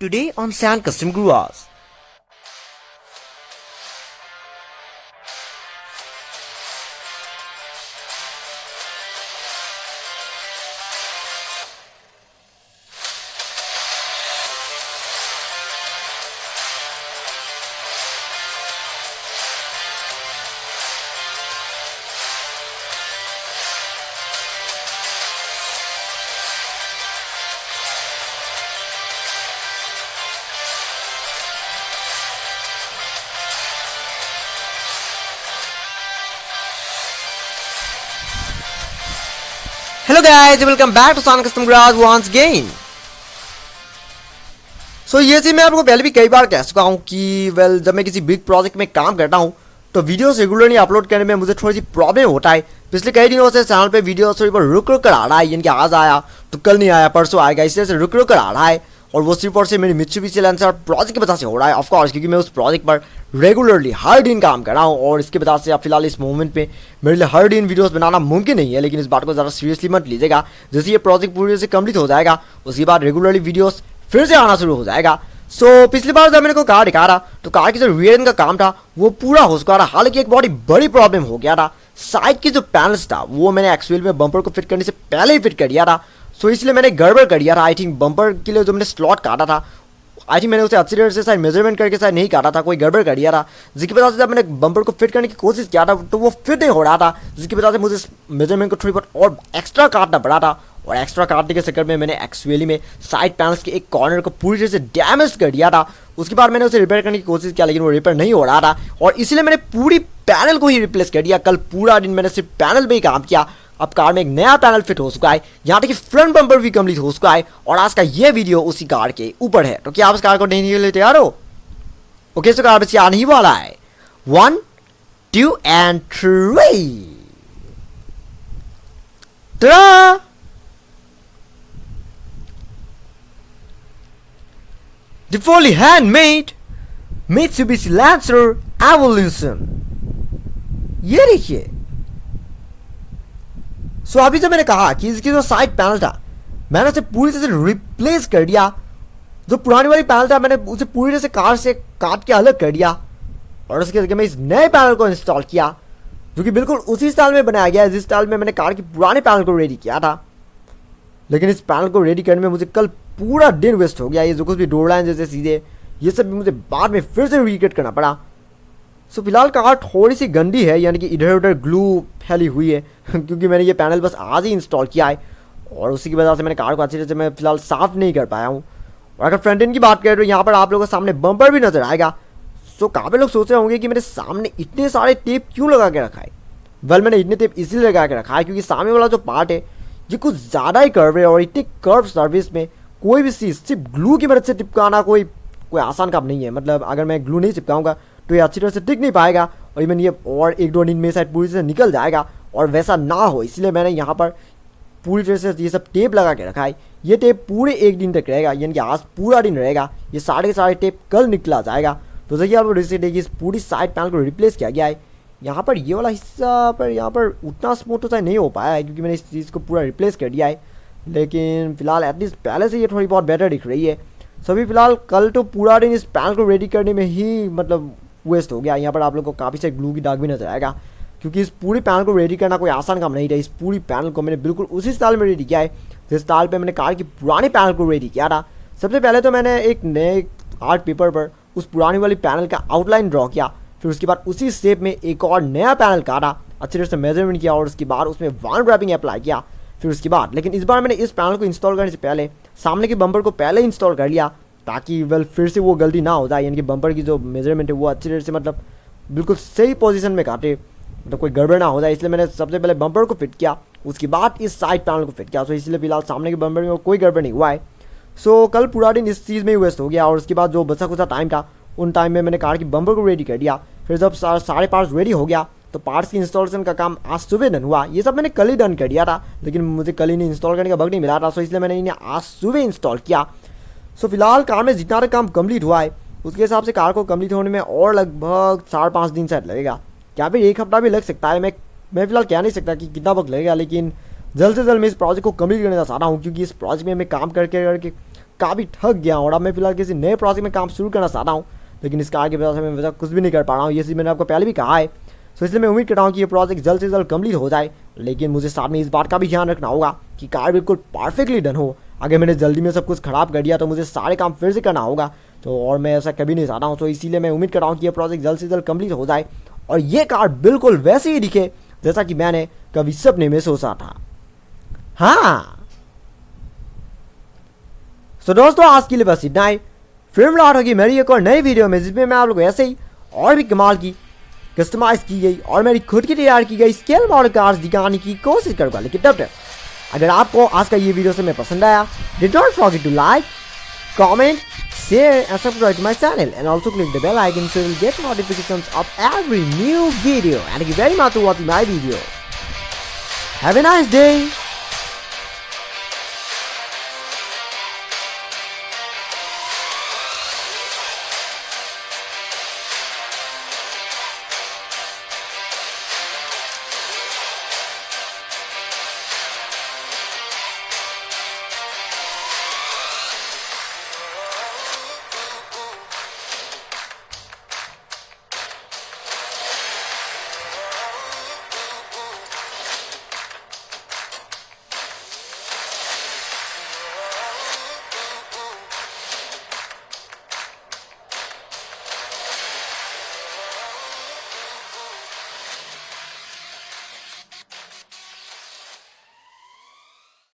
Today on Sand Custom Guas. Hello guys, welcome back to Sand Custom Guas once again. ये चीज़ मैं आपको पहले भी कई बार कह चुका हूँ कि जब मैं किसी बिग प्रोजेक्ट में काम करता हूँ तो वीडियोस रेगुलरली अपलोड करने में मुझे थोड़ी सी प्रॉब्लम होता है। पिछले कई दिनों से चैनल पे वीडियो थोड़ी पर रुक कर आ रहा है, यानी कि आज आया तो कल नहीं आया, परसों आएगा, इस तरह से रुक कर आ रहा है। और वो सिर्फ और सिर्फ मेरी मित्सुबिशी लैंसर प्रोजेक्ट की वजह से हो रहा है, ऑफकोर्स, क्योंकि मैं उस प्रोजेक्ट पर रेगुलरली हर दिन काम कर रहा हूँ और इसके वजह से अब फिलहाल इस मोमेंट पे मेरे लिए हर दिन वीडियोस बनाना मुमकिन नहीं है। लेकिन इस बात को ज़्यादा सीरियसली मत लीजिएगा, जैसे ये प्रोजेक्ट पूरी से कंप्लीट हो जाएगा उसके बाद रेगुलरली वीडियोस फिर से आना शुरू हो जाएगा। पिछली बार जब मैंने को कार दिखा रहा तो कार की जो रियर एंड का काम था वो पूरा हो चुका रहा। हालांकि एक बहुत ही बड़ी प्रॉब्लम हो गया था, साइड की जो पैनल्स था वो मैंने एक्चुअल में बम्पर को फिट करने से पहले ही फिट कर दिया था। इसलिए मैंने गड़बड़ कर दिया था। आई थिंक बम्पर के लिए जो मैंने स्लॉट काटा था, आई थिंक मैंने उसे अच्छी तरह से शायद मेजरमेंट करके शायद नहीं काटा था, कोई गड़बड़ कर दिया था, जिसकी वजह से जब मैंने बम्पर को फिट करने की कोशिश किया था तो वो फिट नहीं हो रहा था, जिसकी वजह से मुझे मेजरमेंट को थोड़ी बहुत और एक्स्ट्रा काटना पड़ा था। और एक्स्ट्रा काटने के चक्कर में मैंने एक्चुअली में साइड पैनल्स के एक कॉर्नर को पूरी तरह से डैमेज कर दिया था। उसके बाद मैंने उसे रिपेयर करने की कोशिश किया लेकिन वो रिपेयर नहीं हो रहा था और इसलिए मैंने पूरी पैनल को ही रिप्लेस कर दिया। कल पूरा दिन मैंने सिर्फ पैनल में ही काम किया। अब कार में एक नया पैनल फिट हो चुका है, यहाँ तक कि फ्रंट बम्पर भी कंप्लीट हो चुका है और आज का ये वीडियो उसी कार के ऊपर है। तो क्या आप इस कार को देखने के लिए तैयार हो? ओके, तो कार बस आने ही वाला है। 1, 2 and 3। Ta-da! The fully handmade Mitsubishi Lancer Evolution। ये देखिए। अभी जो मैंने कहा कि इसकी जो साइड पैनल था मैंने उसे पूरी तरह से रिप्लेस कर दिया। जो पुरानी वाली पैनल था मैंने उसे पूरी तरह से कार से काट के अलग कर दिया और उसके जगह में इस नए पैनल को इंस्टॉल किया जो कि बिल्कुल उसी स्टाइल में बनाया गया है जिस स्टाइल में मैंने कार की पुराने पैनल को रेडी किया था। लेकिन इस पैनल को रेडी करने में मुझे कल पूरा दिन वेस्ट हो गया। ये जो कुछ भी डोर लाइन जैसे सीधे ये सब भी मुझे बाद में फिर से रिक्रिएट करना पड़ा। फिलहाल कार थोड़ी सी गंदी है, यानी कि इधर उधर ग्लू फैली हुई है क्योंकि मैंने ये पैनल बस आज ही इंस्टॉल किया है और उसी की वजह से मैंने कार को अच्छी तरह से मैं फिलहाल साफ नहीं कर पाया हूँ। और अगर फ्रंट एंड की बात करें तो यहाँ पर आप लोगों के सामने बम्पर भी नजर आएगा। काफ़ी लोग सोच रहे होंगे कि मेरे सामने इतने सारे टेप क्यों लगा के रखा है। मैंने इतने टेप इसलिए लगा के रखा है क्योंकि सामने वाला जो पार्ट है ये कुछ ज़्यादा ही कर्व है और इतने कर्व सर्विस में कोई भी चीज़ सिर्फ ग्लू की मदद से चिपकाना कोई आसान काम नहीं है। मतलब अगर मैं ग्लू नहीं चिपकाऊंगा तो ये अच्छी तरह से टिक नहीं पाएगा और इवन ये और 1-2 दिन में शायद पूरी तरह से निकल जाएगा और वैसा ना हो इसलिए मैंने यहाँ पर पूरी तरह से ये सब टेप लगा के रखा है। ये टेप पूरे 1 दिन तक रहेगा, यानी कि आज पूरा दिन रहेगा। ये सारे के सारे टेप कल निकला जाएगा। तो देखिए आप रिसेंट देखिए इस पूरी साइड पैनल को रिप्लेस किया गया है। यहाँ पर ये वाला हिस्सा पर यहाँ पर उतना स्मूथ तो शायद नहीं हो पाया है क्योंकि मैंने इस चीज़ को पूरा रिप्लेस कर दिया है। लेकिन फिलहाल एटलीस्ट पहले से ये थोड़ी बहुत बेटर दिख रही है। सभी फिलहाल कल तो पूरा दिन इस पैनल को रेडी करने में ही मतलब वेस्ट हो गया। यहाँ पर आप लोगों को काफ़ी से ग्लू की दाग भी नजर आएगा क्योंकि इस पूरी पैनल को रेडी करना कोई आसान काम नहीं था। इस पूरी पैनल को मैंने बिल्कुल उसी स्टाइल में रेडी किया है जिस स्टाइल पे मैंने कार की पुरानी पैनल को रेडी किया था। सबसे पहले तो मैंने एक नए आर्ट पेपर पर उस पुरानी वाली पैनल का आउटलाइन ड्रॉ किया, फिर उसके बाद उसी शेप में एक और नया पैनल काटा, अच्छी तरह से मेजरमेंट किया और उसके बाद उसमें वार्न रैपिंग अप्लाई किया। फिर उसके बाद लेकिन इस बार मैंने इस पैनल को इंस्टॉल करने से पहले सामने के बम्पर को पहले इंस्टॉल कर लिया ताकि फिर से वो गलती ना हो जाए, यानी कि बम्पर की जो मेजरमेंट है वो अच्छी तरह से मतलब बिल्कुल सही पोजीशन में काटे, मतलब कोई गड़बड़ ना हो जाए। इसलिए मैंने सबसे पहले बम्पर को फिट किया, उसके बाद इस साइड पैनल को फिट किया। इसलिए फिलहाल सामने के बम्पर में कोई गड़बड़ नहीं हुआ है। कल पूरा दिन इस चीज़ में ही वेस्ट हो गया और उसके बाद जो बचा कुचा टाइम था उन टाइम में मैंने कार की बम्पर को रेडी कर दिया। फिर जब सारे पार्ट्स रेडी हो गया तो पार्ट्स की इंस्टॉलेशन का काम आज सुबह डन हुआ। ये सब मैंने कल ही डन कर दिया था लेकिन मुझे कल ही नहीं इंस्टॉल करने का वक्त नहीं मिला था, इसलिए मैंने इन्हें आज सुबह इंस्टॉल किया। फिलहाल कार में जितना तक काम कंप्लीट हुआ है उसके हिसाब से कार को कंप्लीट होने में और लगभग 4-5 दिन शायद लगेगा, क्या फिर 1 हफ्ता भी लग सकता है। मैं फिलहाल कह नहीं सकता कि कितना वक्त लगेगा, लेकिन जल्द से जल्द मैं इस प्रोजेक्ट को कंप्लीट करना चाहता हूँ क्योंकि इस प्रोजेक्ट में मैं काम करके काफ़ी थक गया हूँ और अब मैं फिलहाल किसी नए प्रोजेक्ट में काम शुरू करना चाहता हूँ, लेकिन इस कार की वजह से मैं वजह कुछ भी नहीं कर पा रहा हूँ। ये चीज़ मैंने आपको पहले भी कहा है। तो इसलिए मैं उम्मीद कर रहा हूँ कि ये प्रोजेक्ट जल्द से जल्द कंप्लीट हो जाए, लेकिन मुझे साथ में इस बात का भी ध्यान रखना होगा कि कार बिल्कुल परफेक्टली डन हो। अगर मैंने जल्दी में सब कुछ ख़राब कर दिया तो मुझे सारे काम फिर से करना होगा, तो और मैं ऐसा कभी नहीं चाहता हूँ। तो इसीलिए मैं उम्मीद कर रहा हूँ कि ये प्रोजेक्ट जल्द से जल्द कंप्लीट हो जाए और ये कार बिल्कुल वैसे ही दिखे जैसा कि मैंने कभी सपने में सोचा था। हाँ, तो दोस्तों आज के लिए बस इतना ही। फिर मुलाकात होगी मेरी एक और नई वीडियो में, जिसमें मैं आप लोग ऐसे ही और भी कमाल की कस्टमाइज की गई और मेरी खुद की तैयार की गई स्केल मॉडल कार्स दिखाने की कोशिश करूँगा। लेकिन तब तक अगर आपको आज का ये वीडियो से मैं पसंद आया, don't forget to like, comment, share and subscribe to my channel, and also click the bell icon so you will get notifications of every new video. And thank you very much for watching my video. Have a nice day.